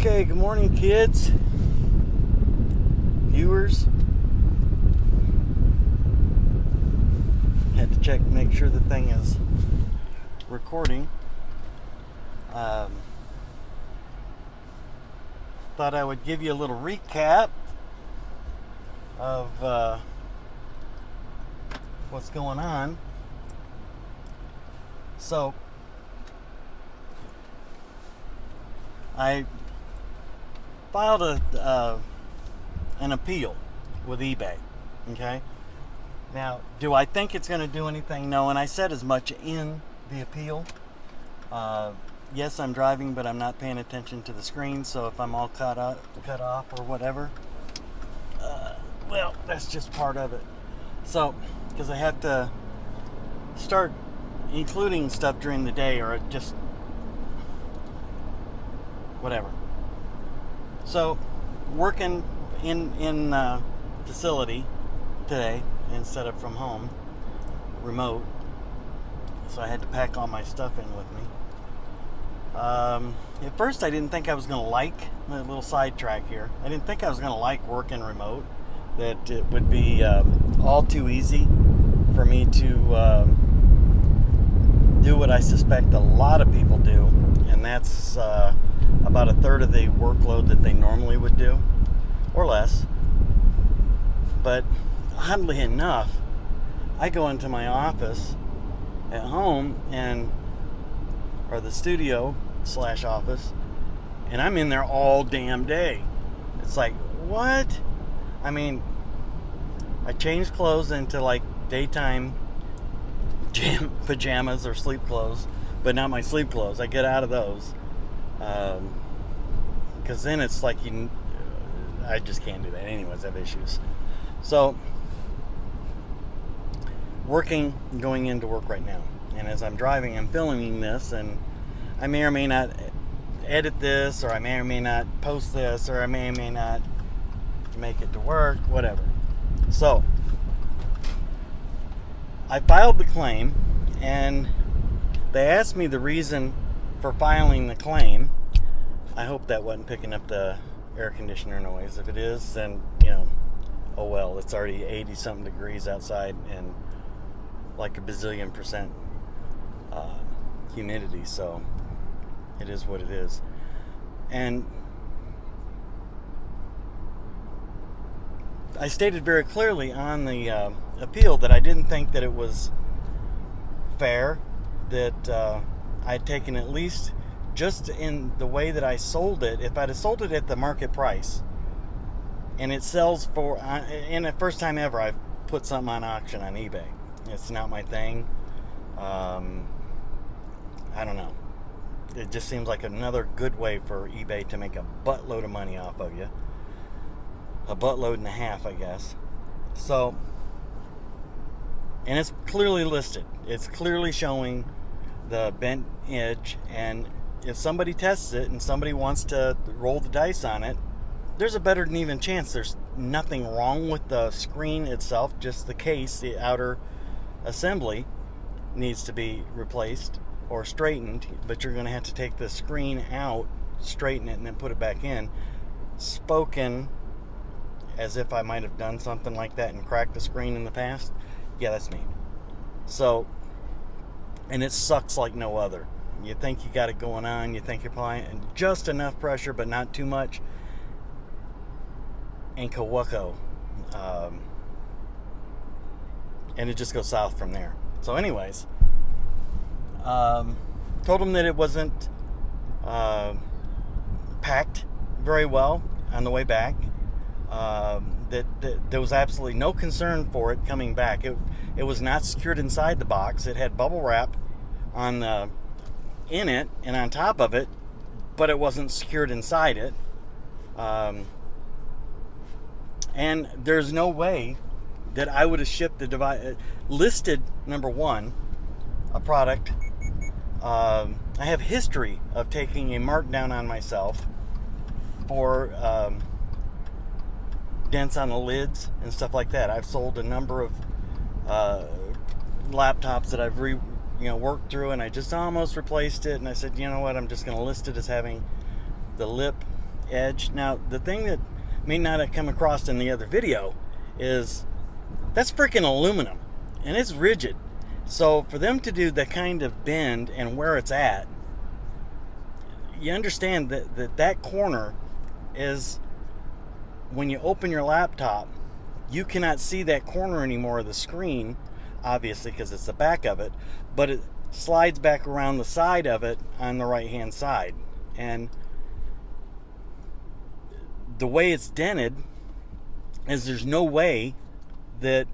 Okay, good morning, kids, viewers. Had to check, make sure the thing is recording. Thought I would give you a little recap of what's going on. So, I filed an appeal with eBay. Okay. Now, do I think it's going to do anything? No, and I said as much in the appeal. Yes, I'm driving, but I'm not paying attention to the screen. So if I'm all cut off or whatever, well, that's just part of it. So, because I have to start including stuff during the day, or just whatever. So, working in facility today instead of from home, remote. So I had to pack all my stuff in with me. At first, I didn't think I was going to like a little sidetrack here. I didn't think I was going to like working remote. That it would be all too easy for me to do what I suspect a lot of people do, and that's about a third of the workload that they normally would do, or less. But oddly enough, I go into my office at home or the studio / office, and I'm in there all damn day. It's like, what? I mean, I change clothes into like daytime pajamas or sleep clothes, but not my sleep clothes. I get out of those. Because then it's like I just can't do that. Anyways, I have issues. So, going into work right now. And as I'm driving, I'm filming this, and I may or may not edit this, or I may or may not post this, or I may or may not make it to work, whatever. So, I filed the claim, and they asked me the reason for filing the claim. I hope that wasn't picking up the air conditioner noise. If it is, then, oh well, it's already 80 something degrees outside and like a bazillion percent humidity, so it is what it is. And I stated very clearly on the appeal that I didn't think that it was fair, that I'd taken at least just in the way that I sold it. If I'd have sold it at the market price, and it sells for, and the first time ever I've put something on auction on eBay. It's not my thing. I don't know. It just seems like another good way for eBay to make a buttload of money off of you. A buttload and a half, I guess. So, and it's clearly listed. It's clearly showing the bent edge, and if somebody tests it and somebody wants to roll the dice on it, there's a better than even chance there's nothing wrong with the screen itself, just the case, the outer assembly needs to be replaced or straightened, but you're going to have to take the screen out, straighten it, and then put it back in. Spoken as if I might have done something like that and cracked the screen in the past. Yeah, that's me. So, and it sucks like no other. You think you got it going on, you think you're applying just enough pressure, but not too much, and Kawako. And it just goes south from there. So anyways, told them that it wasn't packed very well on the way back. That there was absolutely no concern for it coming back. It was not secured inside the box. It had bubble wrap in it and on top of it, but it wasn't secured inside it. And there's no way that I would have shipped the device, listed, number one, a product. I have history of taking a markdown on myself for dents on the lids and stuff like that. I've sold a number of laptops that I've worked through, and I just almost replaced it, and I said, you know what, I'm just going to list it as having the lip edge. Now, the thing that may not have come across in the other video is that's freaking aluminum, and it's rigid. So for them to do the kind of bend and where it's at, you understand that corner is, when you open your laptop, you cannot see that corner anymore of the screen, obviously, because it's the back of it, but it slides back around the side of it on the right hand side. And the way it's dented is there's no way that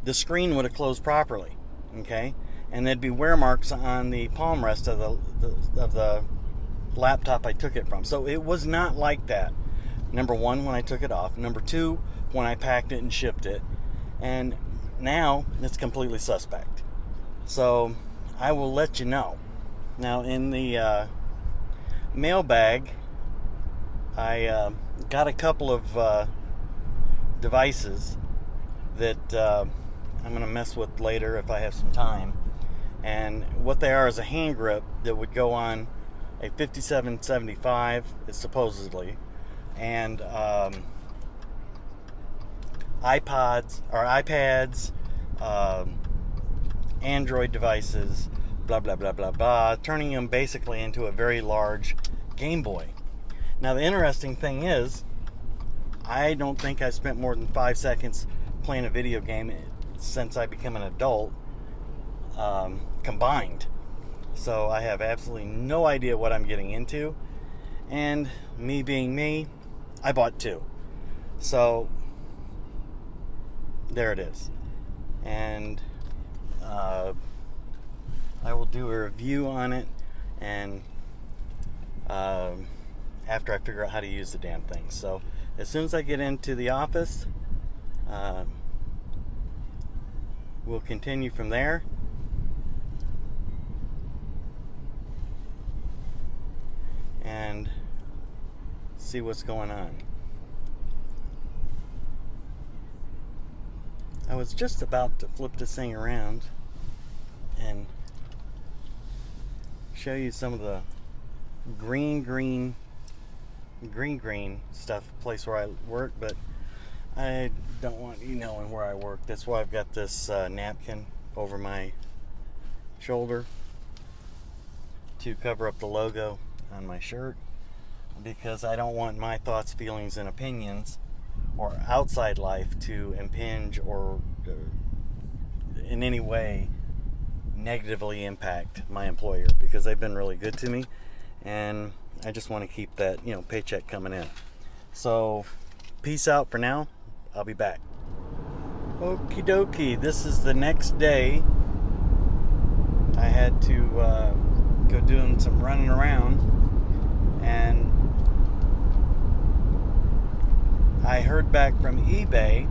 the screen would have closed properly, okay? And there'd be wear marks on the palm rest of the laptop I took it from. So it was not like that. Number one, when I took it off. Number two, when I packed it and shipped it. And now it's completely suspect. So I will let you know. Now, in the mailbag, I got a couple of devices that I'm going to mess with later if I have some time. And what they are is a hand grip that would go on a 5775, supposedly, and iPads, Android devices, blah, blah, blah, blah, blah, turning them basically into a very large Game Boy. Now, the interesting thing is, I don't think I spent more than 5 seconds playing a video game since I became an adult, combined. So I have absolutely no idea what I'm getting into. And me being me, I bought two. So there it is. And I will do a review on it, and after I figure out how to use the damn thing. So as soon as I get into the office, we'll continue from there. And see what's going on. I was just about to flip this thing around and show you some of the green stuff, place where I work, but I don't want you knowing where I work. That's why I've got this napkin over my shoulder to cover up the logo on my shirt, because I don't want my thoughts, feelings, and opinions or outside life to impinge or in any way negatively impact my employer, because they've been really good to me, and I just want to keep that, paycheck coming in. So peace out for now. I'll be back. Okie dokie, this is the next day. I had to go doing some running around, and I heard back from eBay.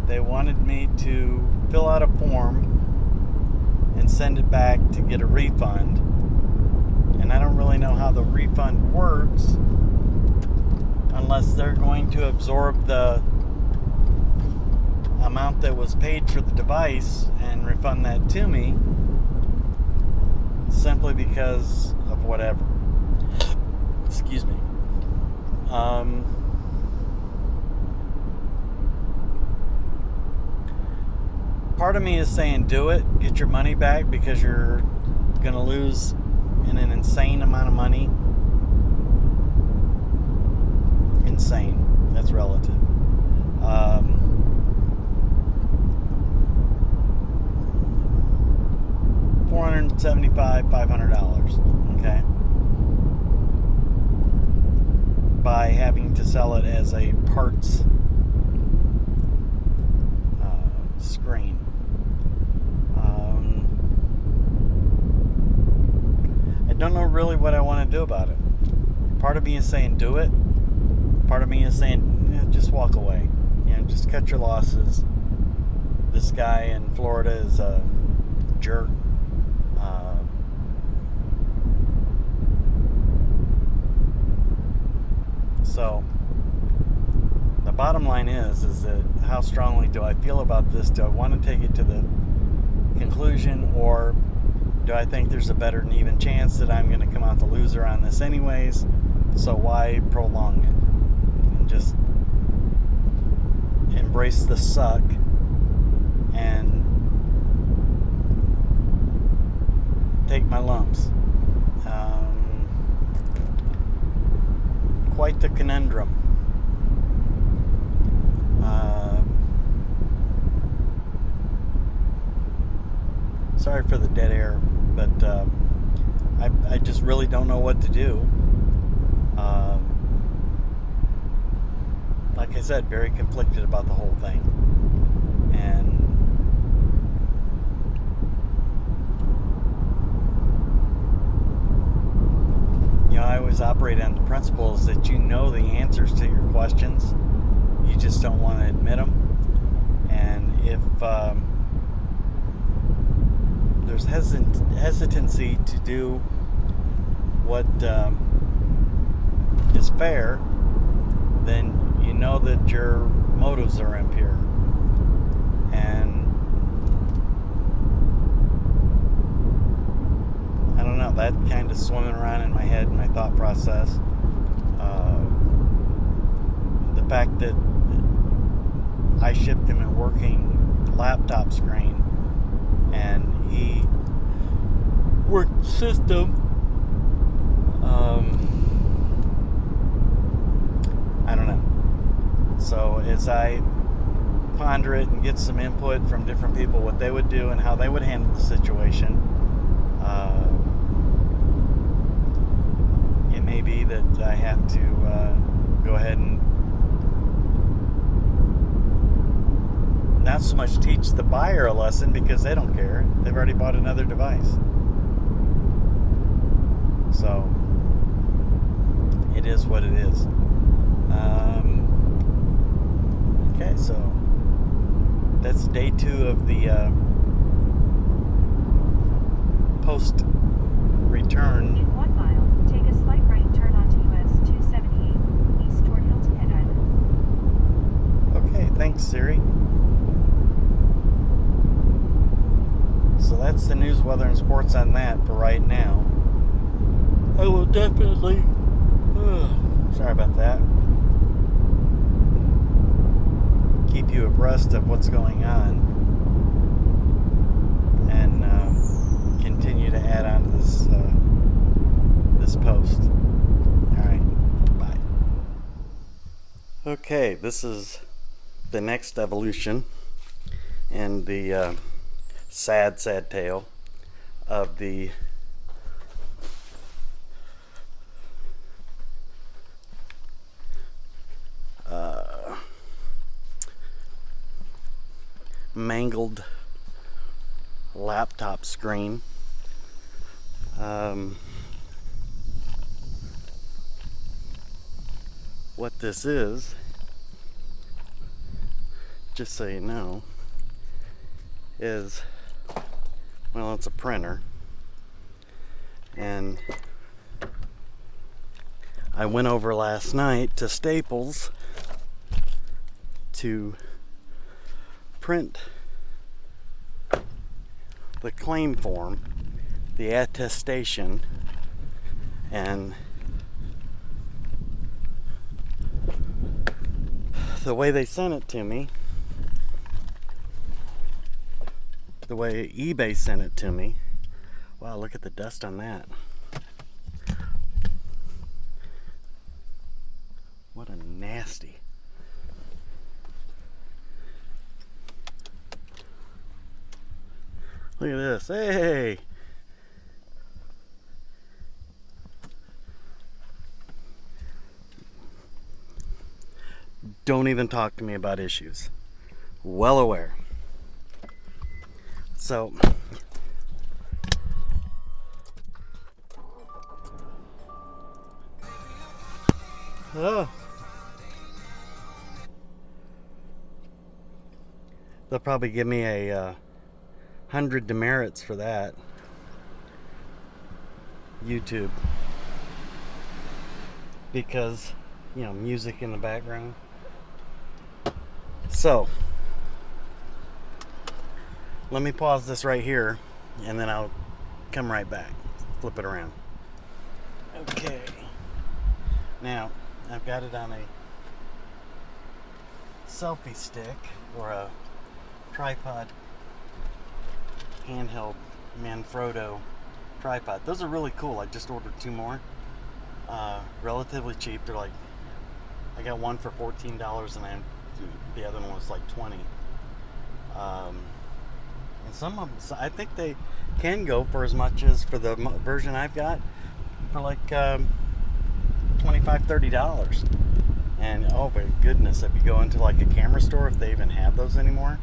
They wanted me to fill out a form and send it back to get a refund. And I don't really know how the refund works, unless they're going to absorb the amount that was paid for the device and refund that to me, simply because of whatever. Excuse me. Part of me is saying do it, get your money back, because you're going to lose an insane amount of money. Insane. That's relative. $475, $500, okay? By having to sell it as a parts screen. I don't know really what I want to do about it. Part of me is saying do it. Part of me is saying just walk away. Just cut your losses. This guy in Florida is a jerk. So the bottom line is that how strongly do I feel about this? Do I want to take it to the conclusion, or do I think there's a better and even chance that I'm going to come out the loser on this anyways? So why prolong it? And just embrace the suck and take my lumps. Quite the conundrum. Sorry for the dead air, but I just really don't know what to do. Like I said, very conflicted about the whole thing. And I always operate on the principles that you know the answers to your questions. You just don't want to admit them. And if there's hesitancy to do what is fair, then you know that your motives are impure. And I don't know, that kind of swimming around in my head and my thought process. The fact that I shipped him a working laptop screen and he worked the system. I don't know. So as I ponder it and get some input from different people, what they would do and how they would handle the situation, it may be that I have to go ahead and not so much teach the buyer a lesson, because they don't care. They've already bought another device. So it is what it is. Okay, so that's day 2 of the post return. In 1 mile, take a slight right turn onto US 278 east toward Hilton Head Island. Okay, thanks, Siri. So that's the news, weather, and sports on that for right now. I will definitely... sorry about that. Keep you abreast of what's going on. And continue to add on to this post. Alright, bye. Okay, this is the next evolution and the sad tale of the mangled laptop screen. What this is, just so you know, is, well, it's a printer, and I went over last night to Staples to print the claim form, the attestation, and the way they sent it to me, the way eBay sent it to me. Wow, look at the dust on that. What a nasty. Look at this. Hey! Don't even talk to me about issues. Well aware. So, they'll probably give me a 100 demerits for that. YouTube. Because, music in the background. So, let me pause this right here, and then I'll come right back. Flip it around. Okay. Now, I've got it on a selfie stick or a tripod handheld Manfrotto tripod. Those are really cool. I just ordered 2 more. Relatively cheap. They're like, I got one for $14 and the other one was like $20. And some of them, I think they can go for as much as for the version I've got for like $25, $30. And oh my goodness, if you go into like a camera store, if they even have those anymore,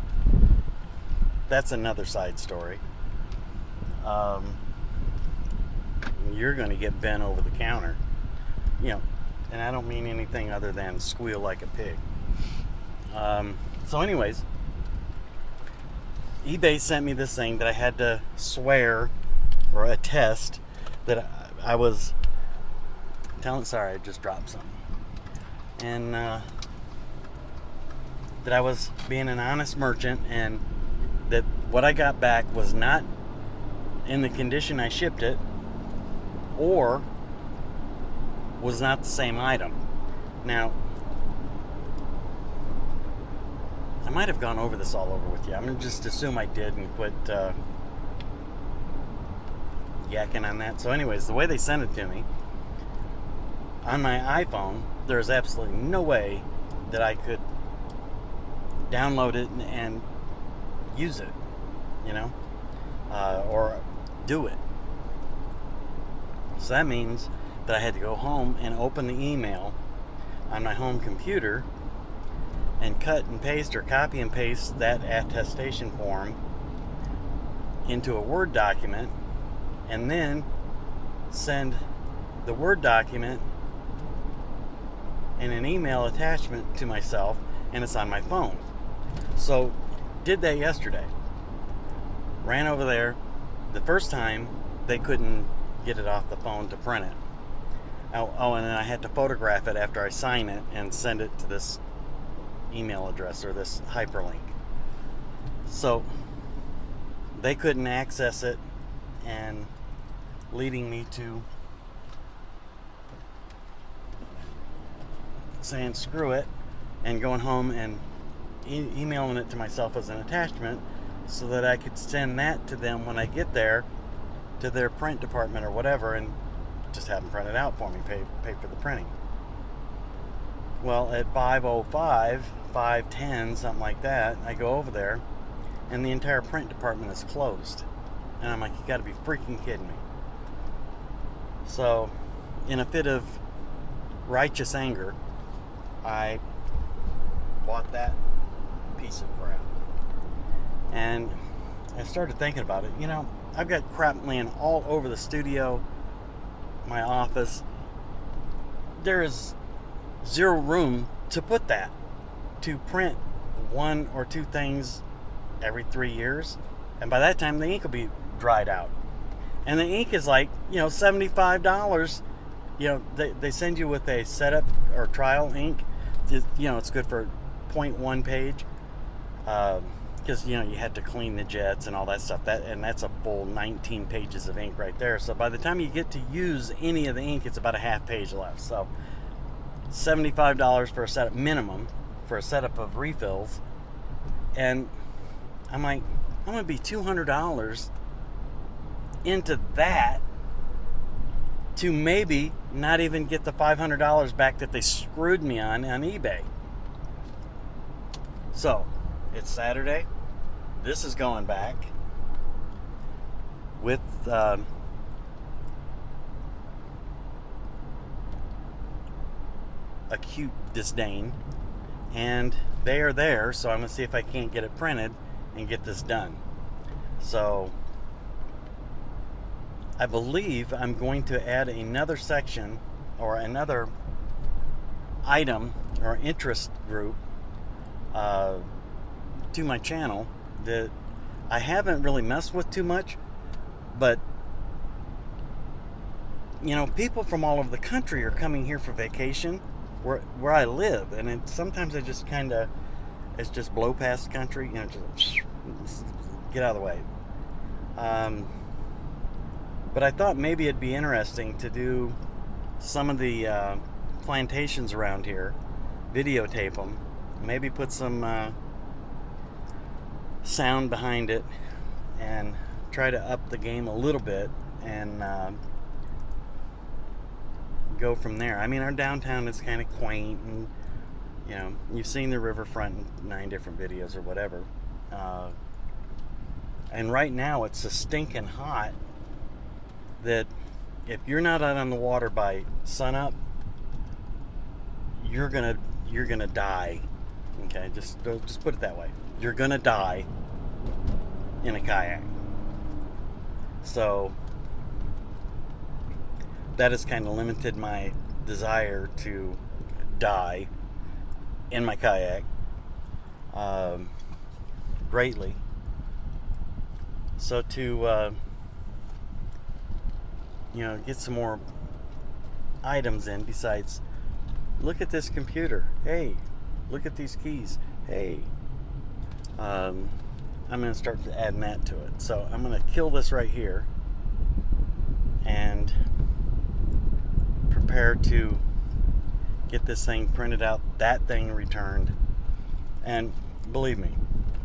that's another side story. You're going to get bent over the counter, and I don't mean anything other than squeal like a pig. So anyways, eBay sent me this thing that I had to swear or attest that I was telling. Sorry, I just dropped something. And that I was being an honest merchant, and that what I got back was not in the condition I shipped it, or was not the same item. Now, I might have gone over this all over with you. I'm going to just assume I did and quit yakking on that. So anyways, the way they sent it to me, on my iPhone, there's absolutely no way that I could download it and use it, or do it. So that means that I had to go home and open the email on my home computer and cut and paste or copy and paste that attestation form into a Word document, and then send the Word document in an email attachment to myself, and it's on my phone. So did that yesterday. Ran over there. The first time they couldn't get it off the phone to print it. Oh, and then I had to photograph it after I sign it and send it to this email address or this hyperlink. So they couldn't access it, and leading me to saying screw it and going home and emailing it to myself as an attachment so that I could send that to them when I get there to their print department or whatever, and just have them print it out for me, pay for the printing. Well, at 5:05, 5:10, something like that, I go over there and the entire print department is closed. And I'm like, you gotta be freaking kidding me. So, in a fit of righteous anger, I bought that piece of crap. And I started thinking about it. I've got crap laying all over the studio, my office. There is zero room to put that, to print 1 or 2 things every 3 years. And by that time, the ink will be dried out. And the ink is like, $75. They send you with a setup or trial ink. It's good for 0.1 page. Because, you had to clean the jets and all that stuff. That's a full 19 pages of ink right there. So by the time you get to use any of the ink, it's about a half page left. So $75 for a setup minimum, for a setup of refills. And I'm like, I'm going to be $200 into that to maybe not even get the $500 back that they screwed me on eBay. So, it's Saturday. This is going back with acute disdain, and they are there, so I'm going to see if I can't get it printed and get this done. So I believe I'm going to add another section or another item or interest group to my channel that I haven't really messed with too much, but people from all over the country are coming here for vacation where I live, and sometimes I just it's just blow past country, just get out of the way. But I thought maybe it'd be interesting to do some of the plantations around here, videotape them, maybe put some sound behind it, and try to up the game a little bit, and go from there. I mean, our downtown is kind of quaint, and you know, you've seen the riverfront in 9 different videos or whatever. And right now it's so stinking hot that if you're not out on the water by sunup, you're gonna die. Okay, just put it that way. You're gonna die in a kayak. So that has kind of limited my desire to die in my kayak greatly. So to you know, get some more items in besides, look at this computer, hey, look at these keys, hey, I'm going to start adding that to it. So I'm going to kill this right here and prepare to get this thing printed out, that thing returned, and believe me,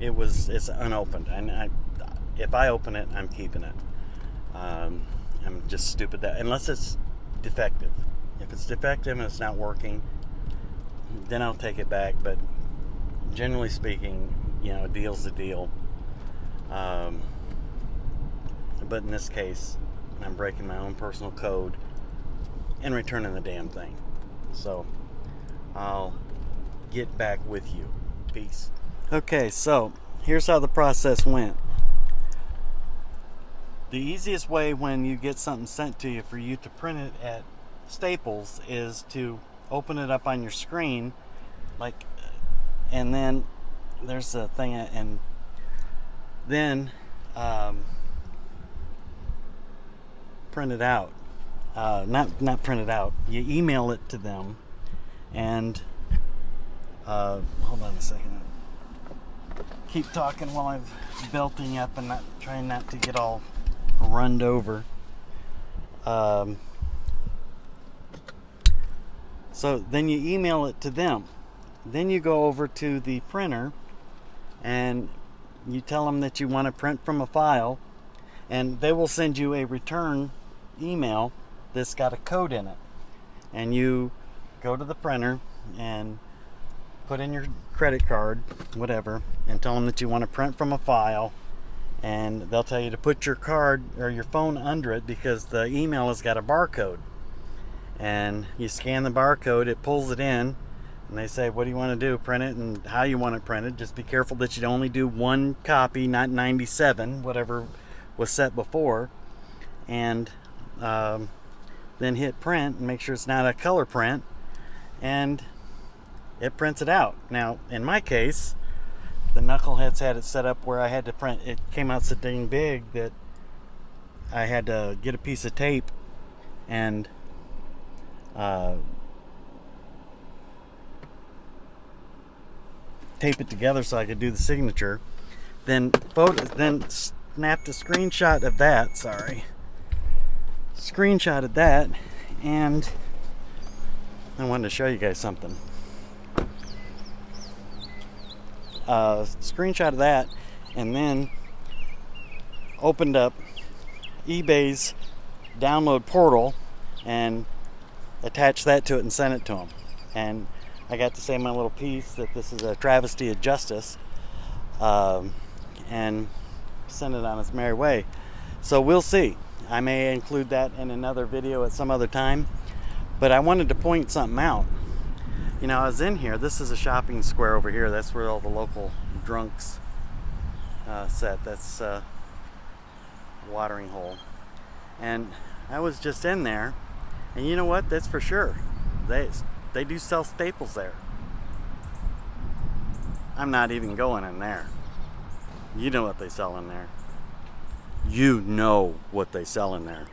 it's unopened, and if I open it, I'm keeping it. I'm just stupid that, unless it's defective. If it's defective and it's not working, then I'll take it back. But generally speaking, you know, a deal's a deal. But in this case, I'm breaking my own personal code and returning the damn thing. So I'll get back with you. Peace. Okay, so here's how the process went. The easiest way when you get something sent to you for you to print it at Staples is to open it up on your screen, like, and then there's a thing, and then print it out. Not print it out. You email it to them, and hold on a second. Keep talking while I'm belting up and trying not to get all runned over. So then you email it to them. Then you go over to the printer and you tell them that you want to print from a file, and they will send you a return email that's got a code in it. And you go to the printer and put in your credit card, whatever, and tell them that you want to print from a file, and they'll tell you to put your card or your phone under it because the email has got a barcode. And you scan the barcode, it pulls it in, and they say, what do you want to do? Print it, and how you want it printed. Just be careful that you only do one copy, not 97, whatever was set before. And then hit print and make sure it's not a color print, and it prints it out. Now, in my case, the knuckleheads had it set up where I had to print. It came out so dang big that I had to get a piece of tape and tape it together so I could do the signature. Then snapped a screenshot of that. Screenshotted that, and I wanted to show you guys something. Screenshot of that, and then opened up eBay's download portal and attached that to it and sent it to them. And I got to say my little piece that this is a travesty of justice, and send it on its merry way. So we'll see. I may include that in another video at some other time, but I wanted to point something out. You know, I was in here. This is a shopping square over here. That's where all the local drunks sit. That's a watering hole. And I was just in there, and you know what? That's for sure. They do sell staples there. I'm not even going in there. You know what they sell in there. You know what they sell in there.